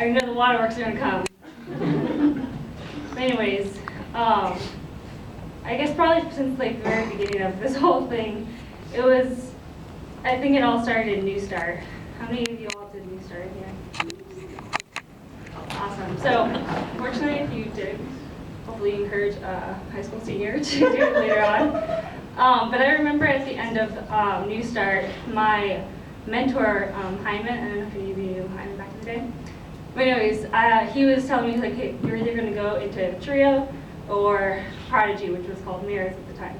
I know the waterworks are gonna come. But anyways, I guess probably since like the very beginning of this whole thing, it was, I think it all started in New Start. How many of you all did New Start here? Awesome. So, fortunately, if you did, hopefully encourage a high school senior to do it later on. But I remember at the end of New Start, my mentor, Hyman, I don't know if any of you knew Hyman back in the day. But anyways, he was telling me, like, hey, you're either going to go into TRiO or Prodigy, which was called Mirrors at the time.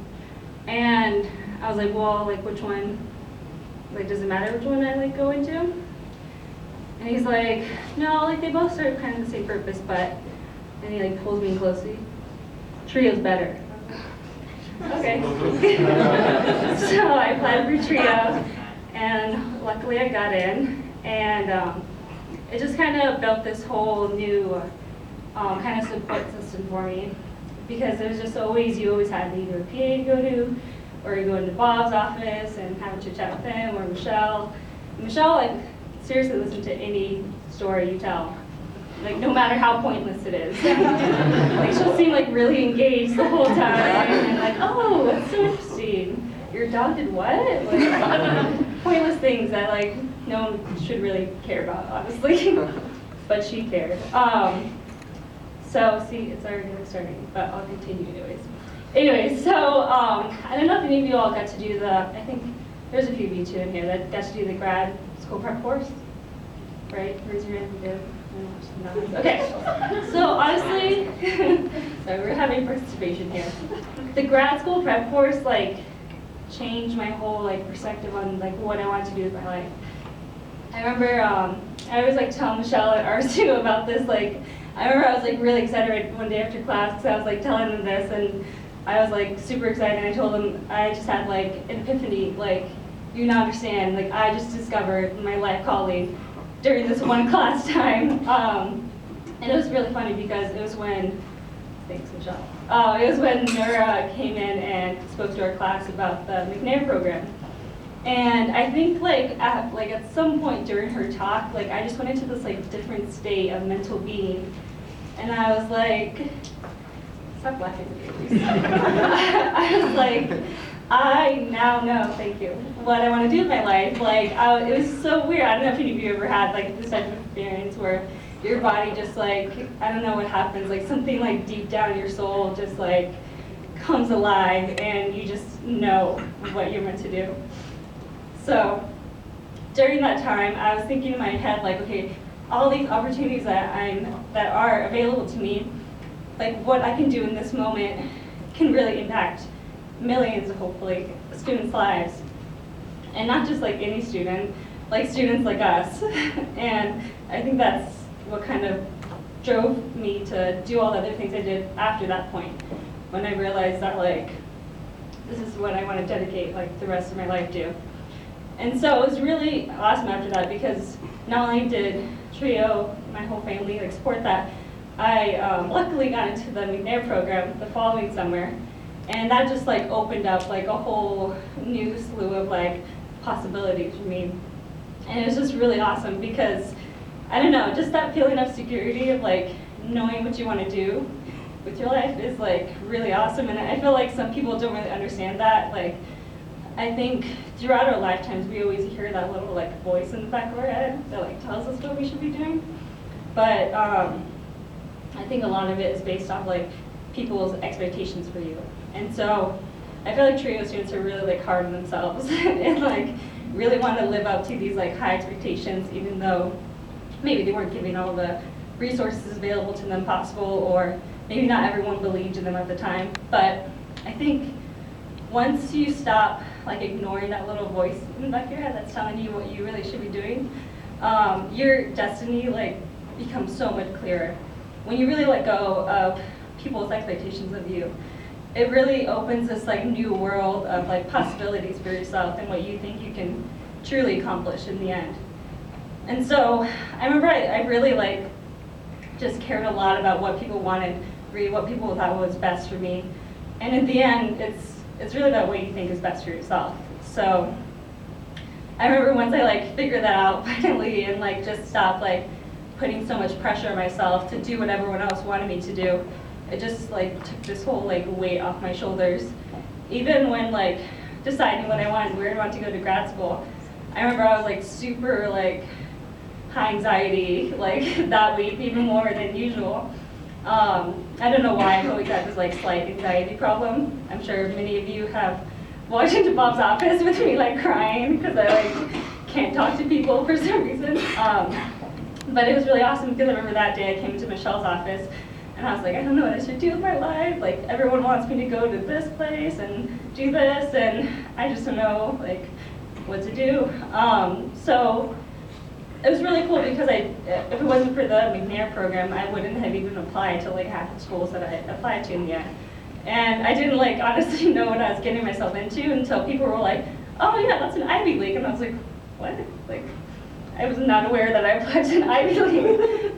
And I was like, well, like, which one, like, does it matter which one I, like, go into? And he's like, no, like, they both serve kind of the same purpose, but, and he, like, pulls me in closely. TRiO's better. Okay. So I applied for TRiO, and luckily I got in, and it just kind of built this whole new kind of support system for me, because it was just always, you always had either a PA to go to, or you go into Bob's office and have a chit chat with him, or Michelle. Michelle, like, seriously listen to any story you tell, like, no matter how pointless it is. Like, she'll seem like really engaged the whole time, and like, oh, that's so interesting. Your dog did what? Like, pointless things that, like, no one should really care about, honestly. But she cared. So, see, it's already starting, but I'll continue anyways. Anyways, so I don't know if any of you all got to do the, I think there's a few of you too in here that got to do the grad school prep course, right? Raise your hand if you did. No. Okay, so honestly, sorry, we're having participation here. The grad school prep course, like, changed my whole, like, perspective on, like, what I wanted to do with my life. I remember, I always, like, tell Michelle at R2 about this, like, I remember I was, like, really excited one day after class, because I was, like, telling them this, and I was, like, super excited, and I told them I just had, like, an epiphany, like, you don't understand, like, I just discovered my life calling during this one class time. And it was really funny because it was when, thanks Michelle, it was when Nura came in and spoke to our class about the McNair program. And I think, like, at some point during her talk, like, I just went into this, like, different state of mental being. And I was like, stop laughing at me, please. I was like, I now know, thank you, what I want to do with my life. Like, it was so weird. I don't know if any of you ever had, like, this type of experience where your body just, like, I don't know what happens, like, something, like, deep down in your soul just, like, comes alive, and you just know what you're meant to do. So during that time, I was thinking in my head, like, okay, all these opportunities that are available to me, like, what I can do in this moment can really impact millions, hopefully, students' lives. And not just, like, any student, like, students like us. And I think that's what kind of drove me to do all the other things I did after that point, when I realized that, like, this is what I want to dedicate, like, the rest of my life to. And so it was really awesome after that, because not only did TRiO, my whole family, like, support that, I luckily got into the McNair program the following summer, and that just, like, opened up, like, a whole new slew of, like, possibilities for me. And it was just really awesome because, I don't know, just that feeling of security of, like, knowing what you want to do with your life is, like, really awesome. And I feel like some people don't really understand that. Like, I think throughout our lifetimes, we always hear that little, like, voice in the back of our head that, like, tells us what we should be doing. But I think a lot of it is based off, like, people's expectations for you. And so I feel like TRiO students are really, like, hard on themselves and, like, really want to live up to these, like, high expectations, even though maybe they weren't giving all the resources available to them possible, or maybe not everyone believed in them at the time. But I think once you stop, like, ignoring that little voice in the back of your head that's telling you what you really should be doing, your destiny, like, becomes so much clearer. When you really let go of people's expectations of you, it really opens this, like, new world of, like, possibilities for yourself and what you think you can truly accomplish in the end. And so I remember I really, like, just cared a lot about what people wanted, really what people thought was best for me. And in the end, it's really about what you think is best for yourself. So I remember once I, like, figured that out finally and, like, just stopped, like, putting so much pressure on myself to do what everyone else wanted me to do. It just like took this whole like weight off my shoulders. Even when like deciding where I wanted to go to grad school, I remember I was like super like high anxiety like that week, even more than usual. I don't know why I've always had this like slight anxiety problem. I'm sure many of you have walked into Bob's office with me like crying because I like can't talk to people for some reason. But it was really awesome because I remember that day I came to Michelle's office and I was like, I don't know what I should do with my life. Like everyone wants me to go to this place and do this, and I just don't know like what to do. So it was really cool because if it wasn't for the McNair program, I wouldn't have even applied to like half the schools that I applied to in the end. And I didn't like honestly know what I was getting myself into until people were like, oh yeah, that's an Ivy League. And I was like, what? Like, I was not aware that I applied to an Ivy League.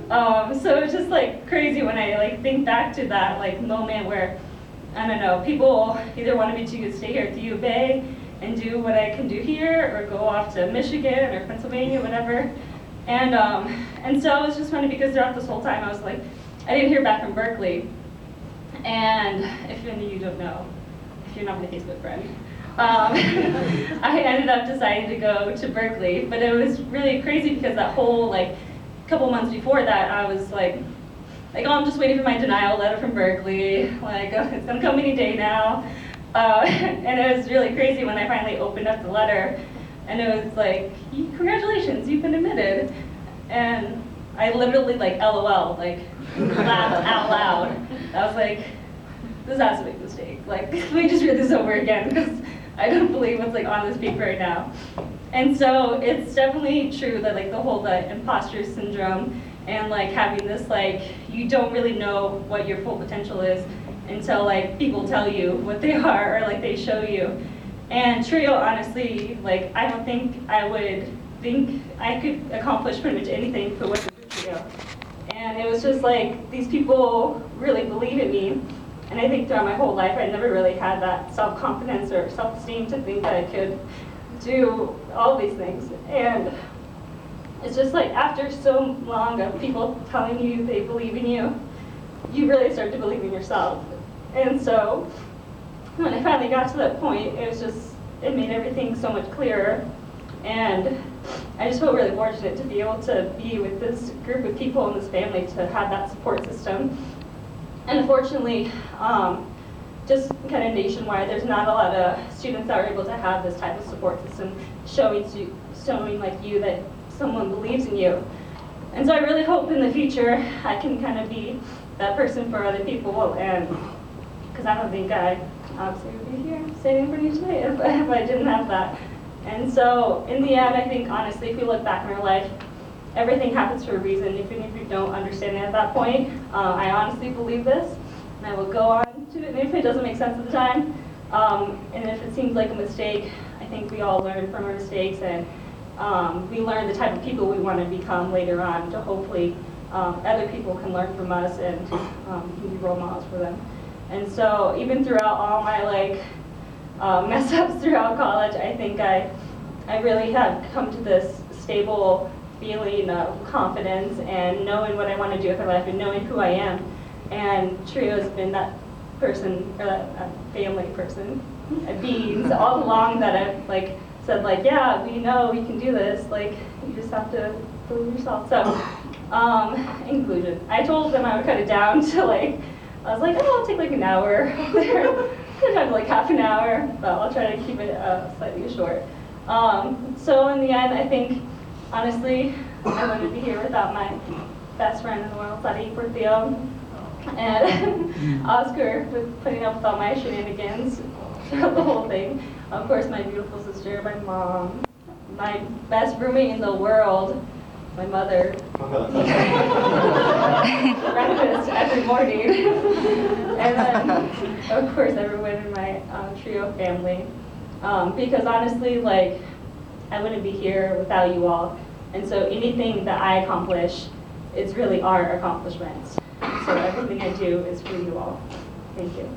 So it was just like crazy when I like think back to that like moment where, I don't know, people either wanted me to stay here at the U of A and do what I can do here, or go off to Michigan or Pennsylvania, whatever. And so it was just funny because throughout this whole time I was like, I didn't hear back from Berkeley. And if any of you don't know, if you're not my Facebook friend, I ended up deciding to go to Berkeley. But it was really crazy because that whole like couple months before that, I was like, oh, I'm just waiting for my denial letter from Berkeley. Like, oh, it's gonna come any day now. And it was really crazy when I finally opened up the letter, and it was like, congratulations, you've been admitted. And I literally like LOL, like laughed out loud. I was like, this has to be a mistake. Like, let me just read this over again because I don't believe what's like on this paper right now. And so it's definitely true that like the whole imposter syndrome and like having this like, you don't really know what your full potential is until like people tell you what they are or like they show you. And TRiO, honestly, like I don't think I would think I could accomplish pretty much anything if it wasn't for TRiO. And it was just like, these people really believe in me. And I think throughout my whole life, I never really had that self-confidence or self-esteem to think that I could do all these things. And it's just like after so long of people telling you they believe in you, you really start to believe in yourself. And so when I finally got to that point, it was just, it made everything so much clearer. And I just felt really fortunate to be able to be with this group of people and this family to have that support system. And unfortunately, just kind of nationwide, there's not a lot of students that are able to have this type of support system showing like you that someone believes in you. And so I really hope in the future I can kind of be that person for other people, and because I don't think I obviously would be here standing for you today if I didn't have that. And so in the end, I think honestly, if you look back in our life, everything happens for a reason, even if you don't understand it at that point. I honestly believe this, and I will go on to it, and if it doesn't make sense at the time, and if it seems like a mistake, I think we all learn from our mistakes, and we learn the type of people we want to become later on, to hopefully other people can learn from us and can be role models for them. And so even throughout all my like mess ups throughout college, I think I really have come to this stable feeling of confidence and knowing what I want to do with my life and knowing who I am. And TRiO has been that person, or that family person, beings all along that I've like said like, yeah, we know we can do this. Like, you just have to believe yourself. So, in conclusion, I told them I would cut it down to like, I was like, oh, I'll take like an hour. Sometimes like half an hour, but I'll try to keep it slightly short. So in the end, I think, honestly, I wouldn't be here without my best friend in the world, Theo, and Oscar with putting up with all my shenanigans throughout the whole thing. Of course, my beautiful sister, my mom, my best roommate in the world, my mother. Breakfast every morning. And then, of course, everyone in my TRiO family. Because honestly, like, I wouldn't be here without you all. And so anything that I accomplish, it's really our accomplishments. So everything I do is for you all. Thank you.